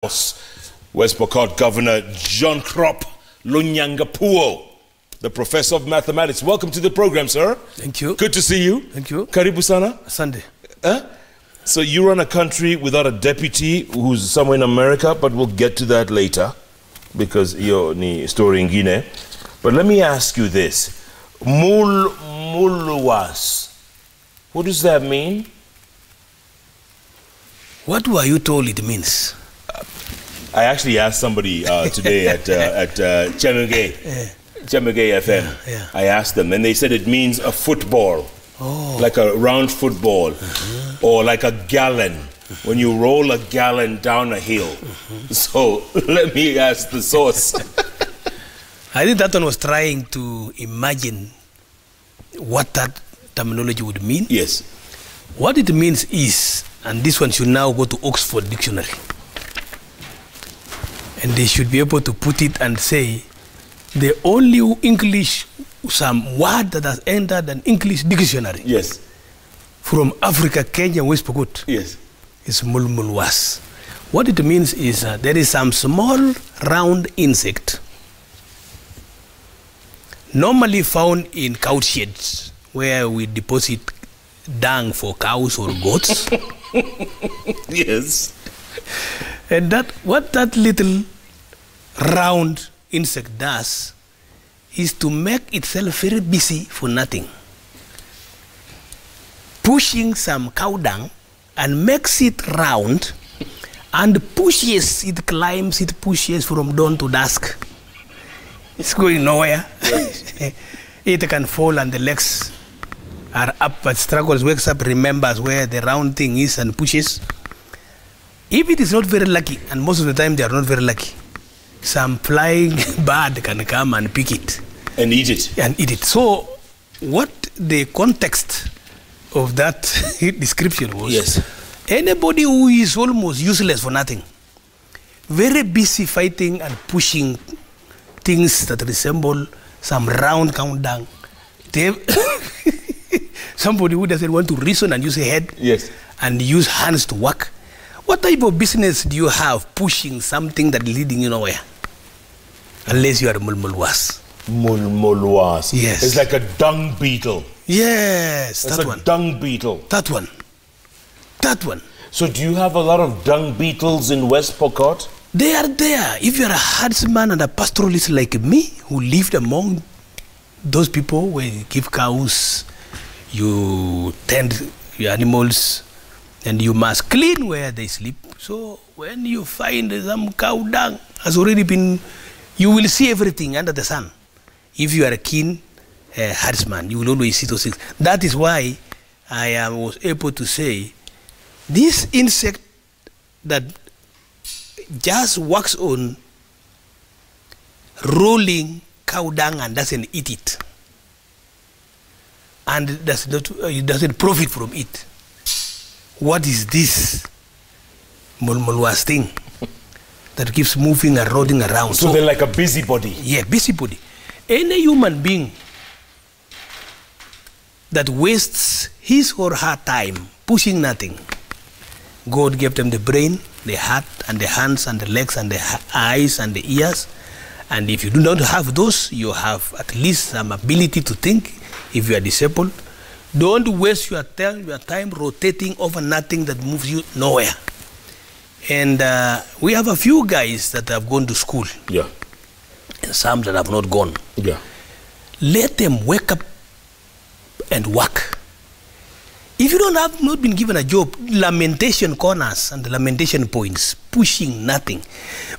West Pokot Governor John Crop Lonyangapuo, the Professor of Mathematics. Welcome to the program, sir. Thank you. Good to see you. Thank you. Karibu sana. Sunday. So you run a country without a deputy who's somewhere in America, but we'll get to that later because you're ni story in Guinea. But let me ask you this. Mulmulwas. What does that mean? What were you told it means? I actually asked somebody today at Chemege FM. Yeah. I asked them, and they said it means a football, like a round football, or like a gallon, when you roll a gallon down a hill. So let me ask the source. I think that one was trying to imagine what that terminology would mean. Yes. What it means is, and this one should now go to Oxford Dictionary, and they should be able to put it and say the only English, some word that has entered an English dictionary. Yes. From Africa, Kenya, West Pokot. Yes. Is Mulmulwas. What it means is there is some small round insect normally found in cow sheds where we deposit dung for cows or goats. Yes. And that what that little round insect does is to make itself very busy for nothing, pushing some cow dung and makes it round and pushes, it climbs, it pushes from dawn to dusk. It's going nowhere. Yes. It can fall and the legs are up, but struggles, wakes up, remembers where the round thing is and pushes. If it is not very lucky, and most of the time they are not very lucky, some flying bird can come and pick it. And eat it. And eat it. So what the context of that description was, yes, anybody who is almost useless for nothing, very busy fighting and pushing things that resemble some round countdown. Somebody who doesn't want to reason and use a head, yes, and use hands to work. What type of business do you have pushing something that is leading you nowhere? Unless you are a Mulmulwas. Mulmulwas. Yes. It's like a dung beetle. Yes, it's that a one. Dung beetle. That one. That one. So do you have a lot of dung beetles in West Pokot? They are there. If you are a herdsman and a pastoralist like me, who lived among those people where you give cows, you tend your animals, and you must clean where they sleep. So when you find some cow dung has already been, you will see everything under the sun. If you are a keen herdsman, you will always see those things. That is why I was able to say, this insect that just works on rolling cow dung and doesn't eat it, and doesn't profit from it. What is this Mulmulwas thing that keeps moving and rolling around? So they're like a busybody. Yeah, busybody. Any human being that wastes his or her time pushing nothing, God gave them the brain, the heart, and the hands, and the legs, and the eyes, and the ears. And if you do not have those, you have at least some ability to think. If you are disabled, don't waste your time rotating over nothing that moves you nowhere. And we have a few guys that have gone to school. Yeah. And some that have not gone. Yeah. Let them wake up and work. If you have not been given a job, lamentation corners and lamentation points, pushing nothing.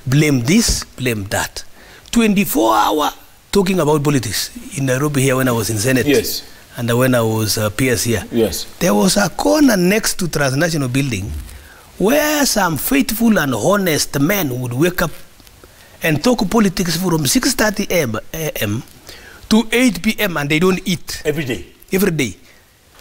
Blame this, blame that. 24-hour talking about politics in Nairobi here when I was in Senate. Yes. And when I was PS here. Yes. There was a corner next to Transnational Building where some faithful and honest men would wake up and talk politics from 6:30 a.m. to 8 p.m. and they don't eat. Every day? Every day.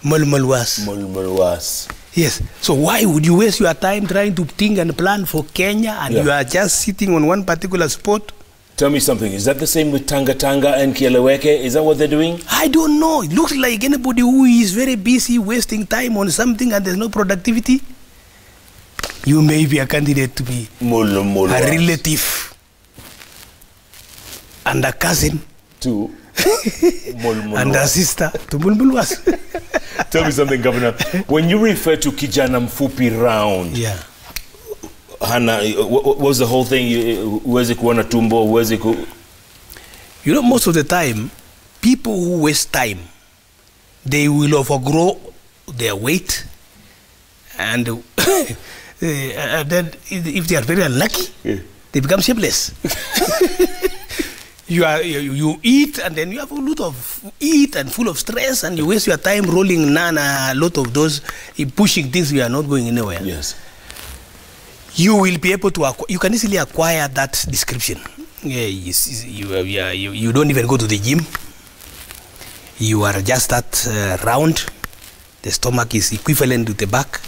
Mulmulwas. Mulmulwas. Yes. So why would you waste your time trying to think and plan for Kenya and you are just sitting on one particular spot? Tell me something. Is that the same with Tanga Tanga and Kieleweke? Is that what they're doing? I don't know. It looks like anybody who is very busy wasting time on something and there's no productivity. You may be a candidate to be Mulmulwas. a relative and a cousin to Mulmulwas. and a sister to Mulmulwas. Tell me something, Governor. When you refer to Kijana Mfupi round, Yeah. Hana, what was the whole thing? Uwezi kuona tumbo, uwezi ku... You know, most of the time, people who waste time, they will overgrow their weight, and then if they are very unlucky, they become shapeless. You eat, and then you have a lot of eat and full of stress, and you waste your time rolling a lot of those pushing things. You are not going anywhere. Yes. You will be able to you can easily acquire that description. Yeah, you don't even go to the gym. You are just that round. The stomach is equivalent to the back.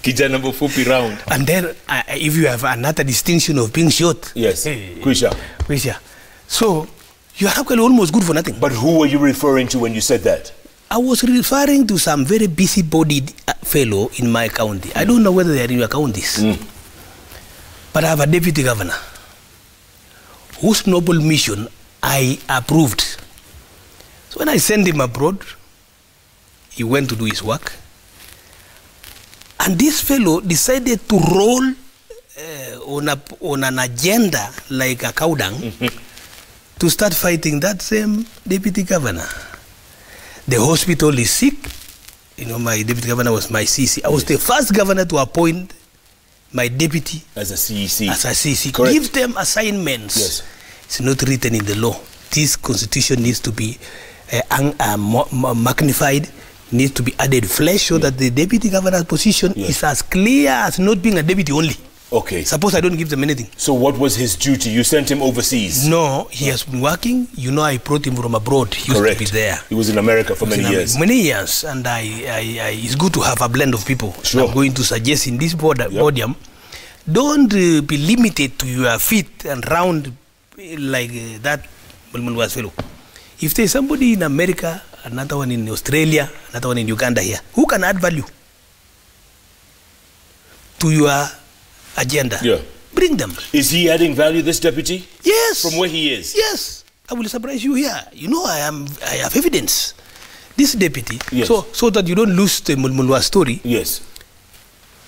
Kijana Mfupi round. And then if you have another distinction of being short. Yes. Kwisha. So you are actually almost good for nothing. But who were you referring to when you said that? I was referring to some very busy-bodied fellow in my county. I don't know whether they are in your counties. But I have a deputy governor whose noble mission I approved. So when I sent him abroad, he went to do his work. And this fellow decided to roll on an agenda like a cow dung to start fighting that same deputy governor. The hospital is sick. You know, my deputy governor was my CC. I was the first governor to appoint my deputy as a CEC. As a CC. Correct. Give them assignments. Yes. It's not written in the law. This constitution needs to be magnified, needs to be added flesh so that the deputy governor's position is as clear as not being a deputy only. Okay. Suppose I don't give them anything. So what was his duty? You sent him overseas? No, he has been working. You know, I brought him from abroad. He used to be there. He was in America for many years. Many years, and it's good to have a blend of people. Sure. I'm going to suggest in this podium, don't be limited to your feet and round like that Mulmulwas fellow. If there's somebody in America, another one in Australia, another one in Uganda here, who can add value to your agenda? Yeah. Bring them. Is he adding value, this deputy? Yes. From where he is? Yes. I will surprise you here. You know, I have evidence. This deputy, so that you don't lose the Mulmulwas story. Yes.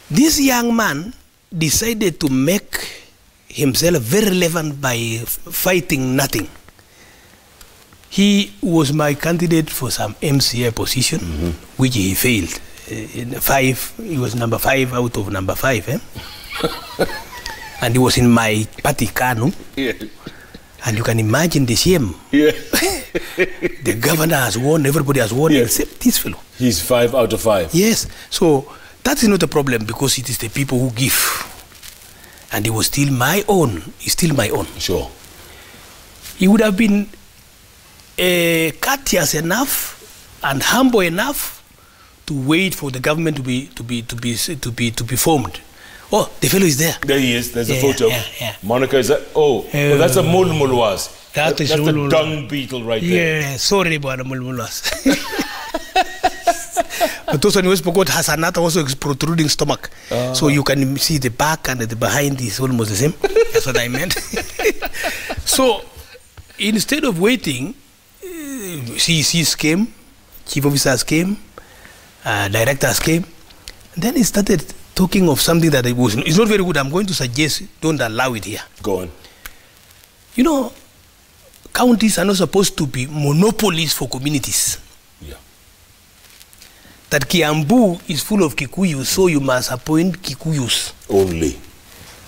This young man decided to make himself very relevant by fighting nothing. He was my candidate for some MCA position, which he failed. He was number 5 out of number 5. And he was in my party, Kanu. Yeah. And you can imagine the shame. Yeah. The governor has won, everybody has won, except this fellow. He's 5 out of 5. Yes. So that is not a problem because it is the people who give. And he was still my own. He's still my own. Sure. He would have been courteous enough and humble enough to wait for the government to be formed. Oh, the fellow is there. There he is. There's a photo. Yeah. Monica, is that? Oh, that's a Mulmulwas. That's the dung beetle right there. Yeah, sorry about the Mulmulwas. But also in West Pokot has another also protruding stomach. So you can see the back and the behind is almost the same. That's what I meant. So instead of waiting, CECs came, chief officers came, directors came. And then he started talking of something that it's not very good. I'm going to suggest don't allow it here. Go on. You know, counties are not supposed to be monopolies for communities. Yeah. That Kiambu is full of Kikuyus, so you must appoint Kikuyus. Only.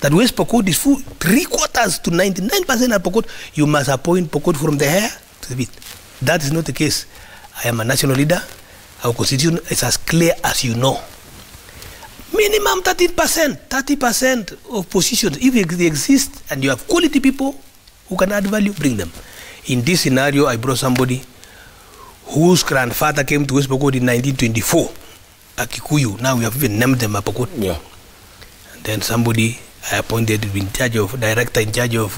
That West Pokot is full, 3/4 to 99% of Pokot, you must appoint Pokot from the hair to the feet. That is not the case. I am a national leader. Our constitution is as clear as you know. Minimum 30% of positions, if they exist and you have quality people who can add value, bring them. In this scenario, I brought somebody whose grandfather came to West Pokot in 1924, a Kikuyu. Now we have even named them a Pokot. Yeah. And then somebody I appointed director in charge of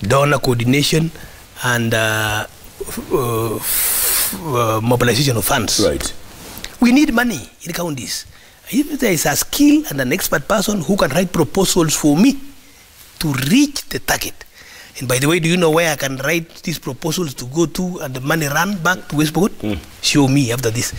donor coordination and mobilization of funds. Right. We need money in counties. If there is a skill and an expert person who can write proposals for me to reach the target. And by the way, do you know where I can write these proposals to go to and the money run back to West Pokot? Show me after this.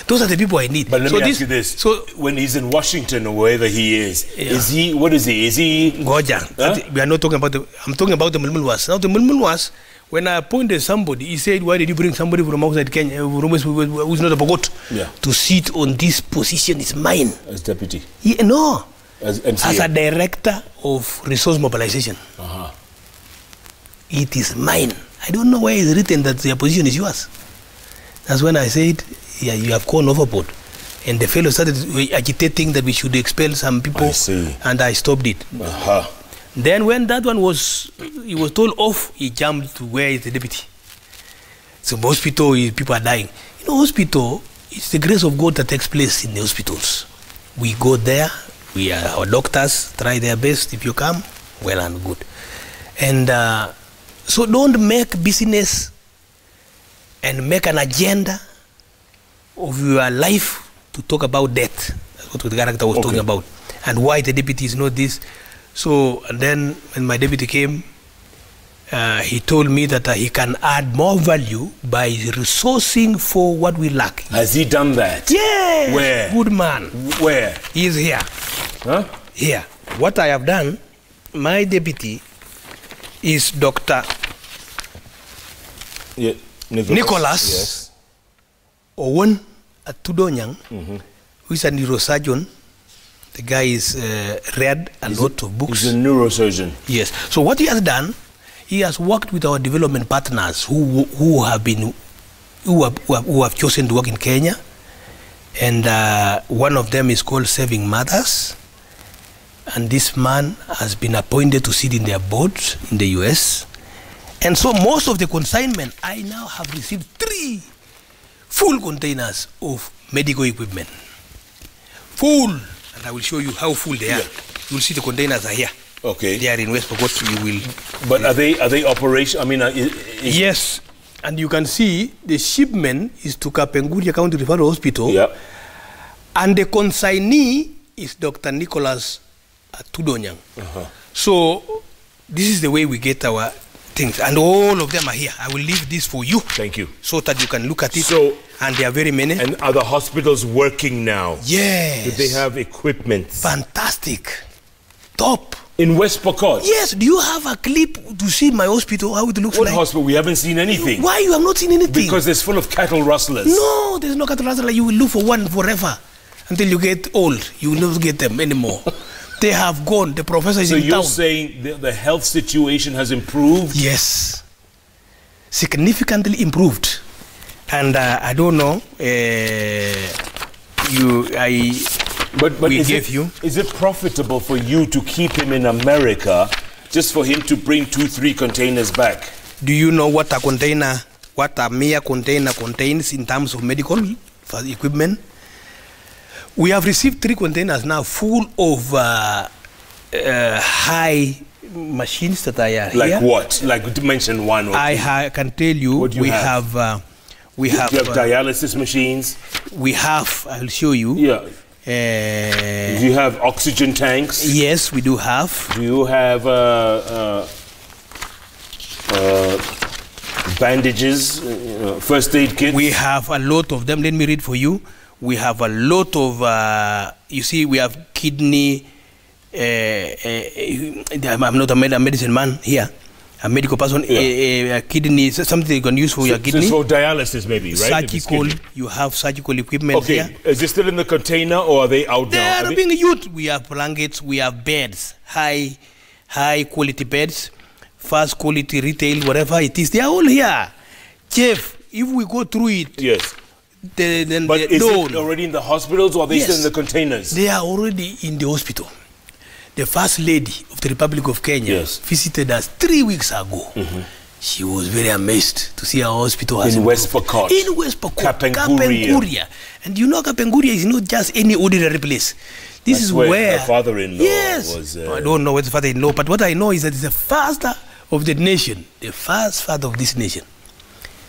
Those are the people I need. But let me ask you this. So when he's in Washington or wherever he is he, what is he? Is he? Goja. Huh? We are not talking about I'm talking about the Mulmulwas. Now the Mulmulwas, when I appointed somebody, he said, why did you bring somebody from outside Kenya, who's not a Pokot, to sit on this position? Is mine. As deputy? Yeah, no. As MCA? As a director of resource mobilization. It is mine. I don't know where it's written that the position is yours. That's when I said, yeah, you have gone overboard. And the fellow started agitating that we should expel some people. And I stopped it. Then when that one he was told off, he jumped to where is the deputy. So hospital, people are dying. You know, hospital, it's the grace of God that takes place in the hospitals. We go there, our doctors try their best. If you come, well and good. And so don't make business and make an agenda of your life to talk about death. That's what the character was talking about. And why the deputy is not this. So, and then when my deputy came, he told me that he can add more value by resourcing for what we lack. Has he done that? Yes. Where? Good man. Where? He is here. Huh? Here. What I have done, my deputy is Dr. Nicholas yes. Owen Atudonyang, who is a neurosurgeon. The guy is read a lot of books. He's a neurosurgeon. Yes. So what he has done, he has worked with our development partners who have chosen to work in Kenya, and one of them is called Saving Mothers. And this man has been appointed to sit in their boards in the US. And so most of the consignment, I now have received 3 full containers of medical equipment. Full. And I will show you how full they are. You will see the containers are here. Okay. They are in West Pokot. You will. But are they operational? I mean, yes. And you can see the shipment is to Kapenguria County Referral Hospital. Yeah. And the consignee is Dr. Nicholas Tudonyang. So this is the way we get our things, and all of them are here. I will leave this for you. Thank you. So that you can look at it. So, and there are very many. And are the hospitals working now? Yes. Do they have equipment? Fantastic. Top. In West Pokot? Yes. Do you have a clip to see my hospital, how it looks like? What hospital? We haven't seen anything. Why you have not seen anything? Because it's full of cattle rustlers. No, there's no cattle rustler. You will look for one forever until you get old. You will not get them anymore. They have gone. The professor is in town. So you're saying the health situation has improved? Yes. Significantly improved. And I don't know, is it profitable for you to keep him in America just for him to bring 2-3 containers back? Do you know what a mere container contains in terms of medical equipment? We have received 3 containers now full of high machines that are here. Like what? Like mention one. I can tell you. What do you have? We have dialysis machines. We have. I'll show you. Yeah. Do you have oxygen tanks? Yes, we do have. Do you have bandages, first aid kits? We have a lot of them. Let me read for you. We have a lot of, you see, we have kidney, I'm not a medicine man here, a medical person, a kidney, something you can use for your kidney. So dialysis maybe, right? Surgical, you have surgical equipment here. Is it still in the container or are they out now? They are being used. We have blankets, we have beds, high quality beds, fast quality retail, whatever it is. They are all here. Jeff, if we go through it. Yes. But is it already in the hospitals or are they still in the containers? They are already in the hospital. The first lady of the Republic of Kenya visited us 3 weeks ago. She was very amazed to see our hospital has in West Pokot. In West Pokot, Kapenguria. And you know Kapenguria is not just any ordinary place. This is where her father-in-law was. I don't know where the father-in-law, but what I know is that it's the father of the nation, the first father of this nation.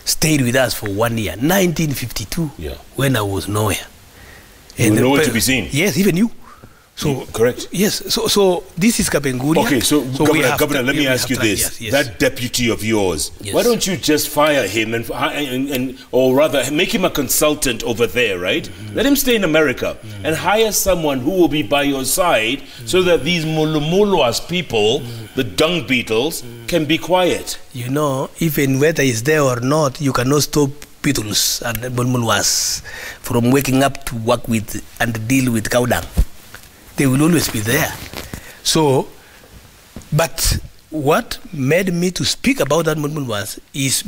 Stayed with us for 1 year, 1952, when I was nowhere. Nowhere to be seen. Yes, even you. So correct. Yes. So this is Kapenguria. Okay. So Governor, let me ask you this: yes. that deputy of yours, yes. why don't you just fire him and or rather make him a consultant over there, right? Let him stay in America and hire someone who will be by your side, so that these Mulmulwas people, the dung beetles, can be quiet. You know, even whether he's there or not, you cannot stop beetles and Mulmulwas from waking up to work with and deal with cow dung. They will always be there. So, but what made me to speak about that Mulmulwas is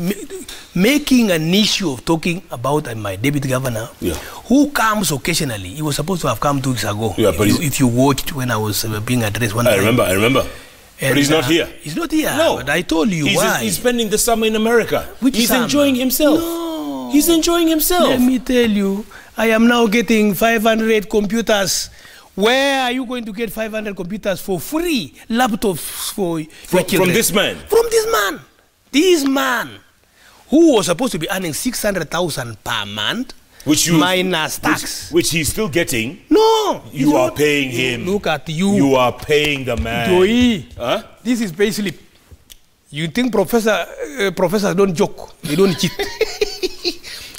making an issue of talking about my deputy governor, who comes occasionally. He was supposed to have come 2 weeks ago. Yeah, but if you watched when I was being addressed one time. I remember. And but he's not here. He's not here. No. But I told you why. He's spending the summer in America. He's summer? enjoying himself. No. He's enjoying himself. Let me tell you, I am now getting 500 computers. Where are you going to get 500 computers for free? Laptops for your children? From this man? From this man. This man, who was supposed to be earning 600,000 per month, minus tax. Which he's still getting. No. You are paying him. Look at you. You are paying the man. Huh? This is basically, you think professors don't joke. They don't cheat.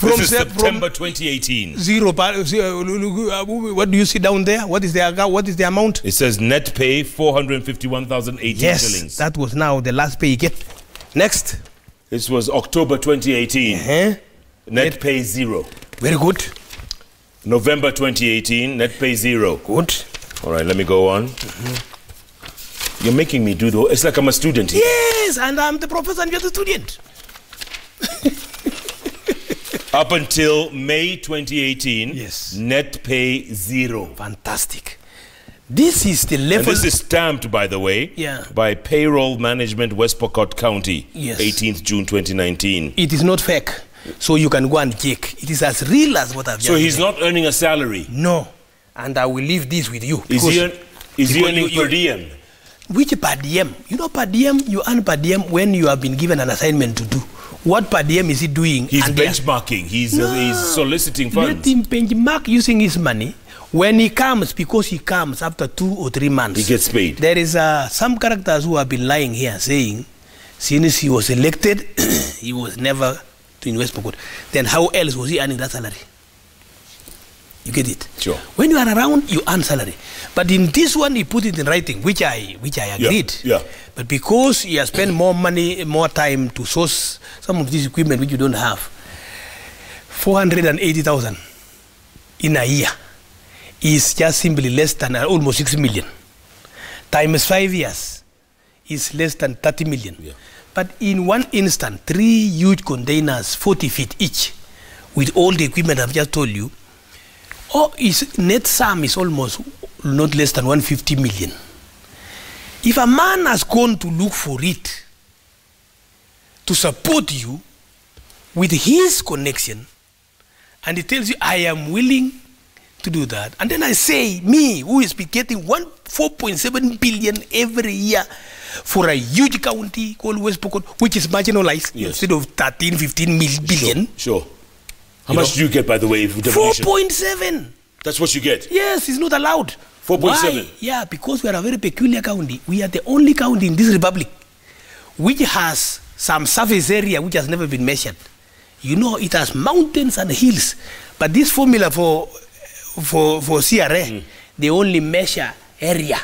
This is September 2018. What do you see down there? What is the amount? It says net pay 451,018 shillings. That was now the last pay you get. Next. This was October 2018. Net pay 0. Very good. November 2018, net pay 0. Good. All right, let me go on. You're making me do it's like I'm a student here. Yes, and I'm the professor and you're the student. Up until May 2018, net pay 0. Fantastic. This is the level. And this is stamped, by the way, by Payroll Management, West Pokot County, 18th June 2019. It is not fake, so you can go and check. It is as real as what I've just So he's not earning a salary? No. And I will leave this with you. Is he earning per diem? Which per diem? You know per diem, you earn per diem when you have been given an assignment to do. What per diem is he doing? He's benchmarking. He's soliciting funds. Let him benchmark using his money. When he comes, because he comes after 2 or 3 months, he gets paid. There is some characters who have been lying here saying, since he was elected, he was never in West Pokot. Then how else was he earning that salary? You get it? Sure. When you are around, you earn salary. But in this one, he put it in writing, which I agreed. Yeah. But because he has spent more money, more time to source some of this equipment which you don't have, 480,000 in a year is just simply less than almost 6 million. Times 5 years is less than 30 million. Yeah. But in one instant, 3 huge containers, 40 feet each, with all the equipment I've just told you, his net sum is almost not less than 150 million. If a man has gone to look for it to support you with his connection, and he tells you, I am willing to do that, and then I say, me, who is getting 4.7 billion every year for a huge county called West Pokot, which is marginalized, instead of 13, 15 billion. Sure. How much do you get, by the way? 4.7. That's what you get? Yes, it's not allowed. 4.7? Yeah, because we are a very peculiar county. We are the only county in this republic which has some surface area which has never been measured. You know, it has mountains and hills. But this formula for CRA, they only measure area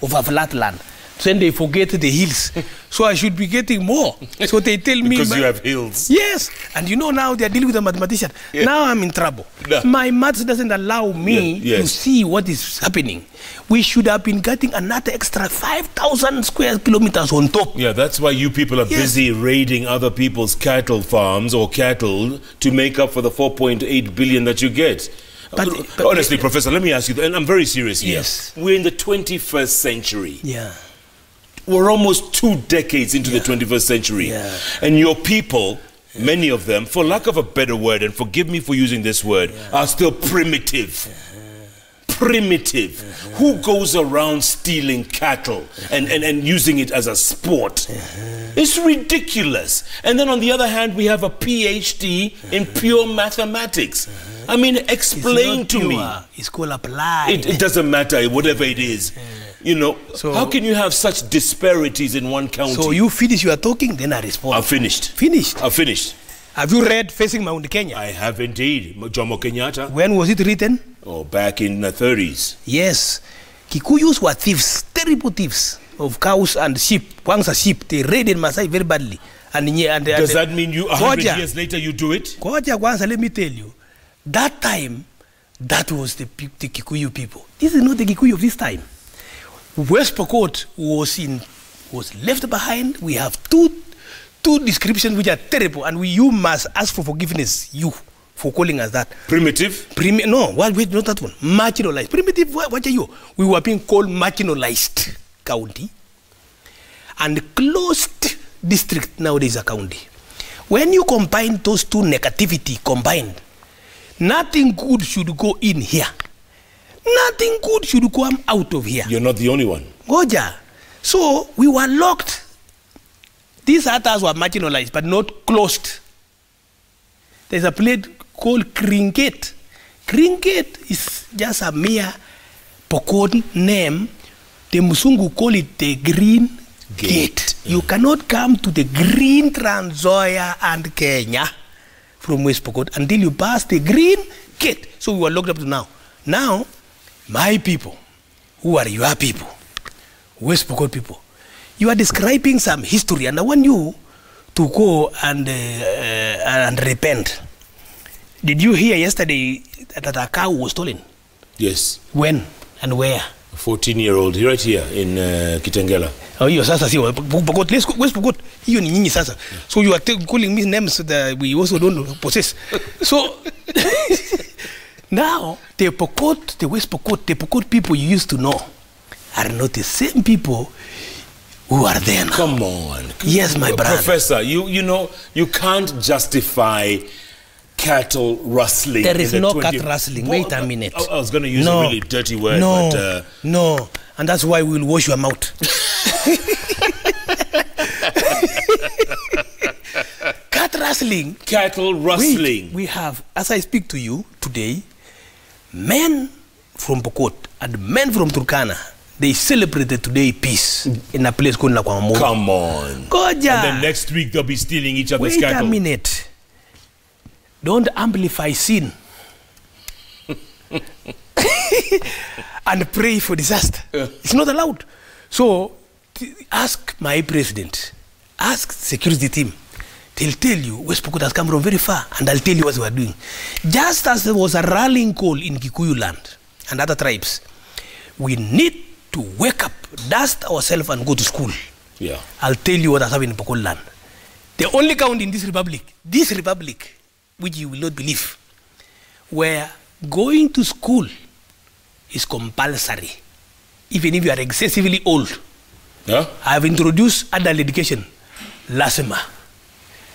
of a flat land. Then they forget the hills. So I should be getting more. So they tell me... Because you have hills. Yes. And you know now they are dealing with a mathematician. Yeah. Now I'm in trouble. No. My maths doesn't allow me to see what is happening. We should have been getting another extra 5,000 square kilometers on top. Yeah, that's why you people are busy raiding other people's cattle farms or cattle to make up for the 4.8 billion that you get. But honestly, Professor, let me ask you, and I'm very serious here. Yes. We're in the 21st century. Yeah. We're almost 2 decades into the 21st century. Yeah. And your people, many of them, for lack of a better word, and forgive me for using this word, are still primitive. primitive. Who goes around stealing cattle and using it as a sport? It's ridiculous. And then on the other hand, we have a PhD in pure mathematics. I mean, explain to me. It's called applied. It doesn't matter, whatever it is. You know, so how can you have such disparities in one county? So you finish your talking, then I respond. I've finished. Finished? I've finished. Have you read Facing Mount Kenya? I have indeed. Jomo Kenyatta. When was it written? Oh, back in the 30s. Yes. Kikuyus were thieves, terrible thieves of cows and sheep. Once a sheep, they raided Masai very badly. Does that mean you 100 years later you do it? Once, let me tell you, that time, that was the Kikuyu people. This is not the Kikuyu of this time. West Pokot was left behind. We have two descriptions which are terrible, and you must ask for forgiveness, you, for calling us that. Primitive? No, wait, not that one. Marginalized. Primitive, what are you? We were being called marginalized county, and closed district nowadays a county. When you combine those two negativity combined, nothing good should go in here. Nothing good should come out of here. You're not the only one. Goja. So we were locked. These others were marginalized, but not closed. There's a place called Kringet. Kringet is just a mere Pokot name. The Musungu call it the Green Gate. You cannot come to the Green Trans Nzoia and Kenya from West Pokot until you pass the Green Gate. So we were locked up to now. Now, my people, who are your people, West Pokot people, you are describing some history, and I want you to go and repent. Did you hear yesterday that a cow was stolen? Yes. When and where? A 14-year-old right here in Kitengela. Oh, you sasa si Pokot. Let's go West Pokot. You ni nyinyi sasa. So you are calling me names that we also don't possess. So now the Pokot, the West Pokot, the Pokot people you used to know are not the same people who are there now. Come on. Yes, my brother. Professor, you know, you can't justify cattle rustling. There is no cattle rustling. Wait a minute. I was going to use a really dirty word. No, but, no. And that's why we'll wash your mouth. Cattle rustling. Cattle rustling. We have, as I speak to you today, men from Pokot and men from Turkana, they celebrated today peace in a place called Nakwamamuru. Come on. Goja. And then next week they'll be stealing each other's cattle. Wait a minute. Don't amplify sin. And pray for disaster. It's not allowed. So ask my president, ask security team. They'll tell you West Pokot has come from very far, and I'll tell you what we are doing. Just as there was a rallying call in Kikuyu land and other tribes, we need to wake up, dust ourselves, and go to school. Yeah. I'll tell you what has happened in Pokot land. The only county in this republic, which you will not believe, where going to school is compulsory, even if you are excessively old. Yeah? I have introduced adult education last summer.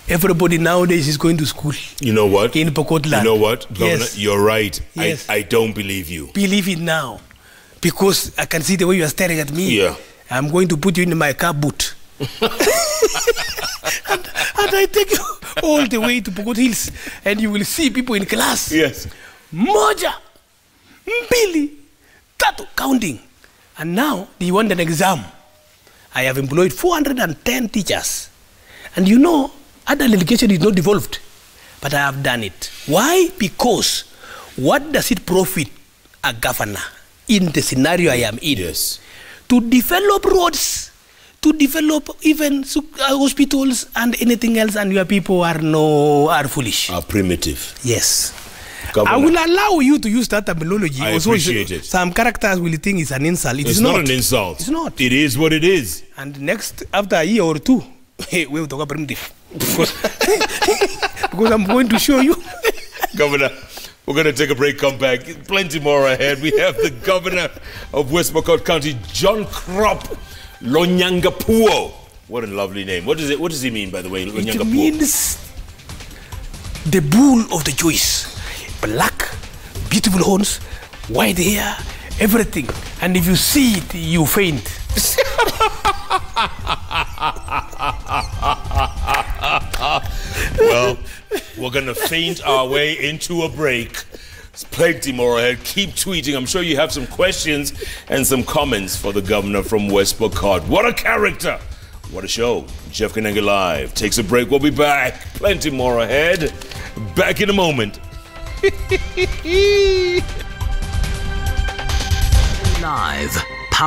Everybody nowadays is going to school. You know what? In Pokot land. You know what, Governor? Yes. You're right. Yes. I don't believe you. Believe it now. Because I can see the way you are staring at me. Yeah. I'm going to put you in my car boot. and I take you all the way to Pokot Hills, and you will see people in class. Yes. Moja, Mbili, Tatu, counting. And now they want an exam. I have employed 410 teachers. And you know, adult education is not devolved, but I have done it. Why? Because what does it profit a governor in the scenario I am in? Yes. To develop roads, to develop even hospitals and anything else, and your people are foolish. Are primitive. Yes. Governor, I will allow you to use that terminology. I appreciate it. Some characters will think it's an insult. It's not an insult. It's not. It is what it is. And next, after a year or two, we will talk about primitive. Because I'm going to show you. Governor, we're going to take a break, come back. Plenty more ahead. We have the governor of West Pokot County, John Crop Lonyangapuo. What a lovely name. What does he mean, by the way, Lonyangapuo? It means the bull of the choice. Black, beautiful horns, white hair, everything. And if you see it, you faint. Well, we're going to faint our way into a break. There's plenty more ahead. Keep tweeting. I'm sure you have some questions and some comments for the governor from West Pokot. What a character. What a show. JKLive takes a break. We'll be back. Plenty more ahead. Back in a moment. Live.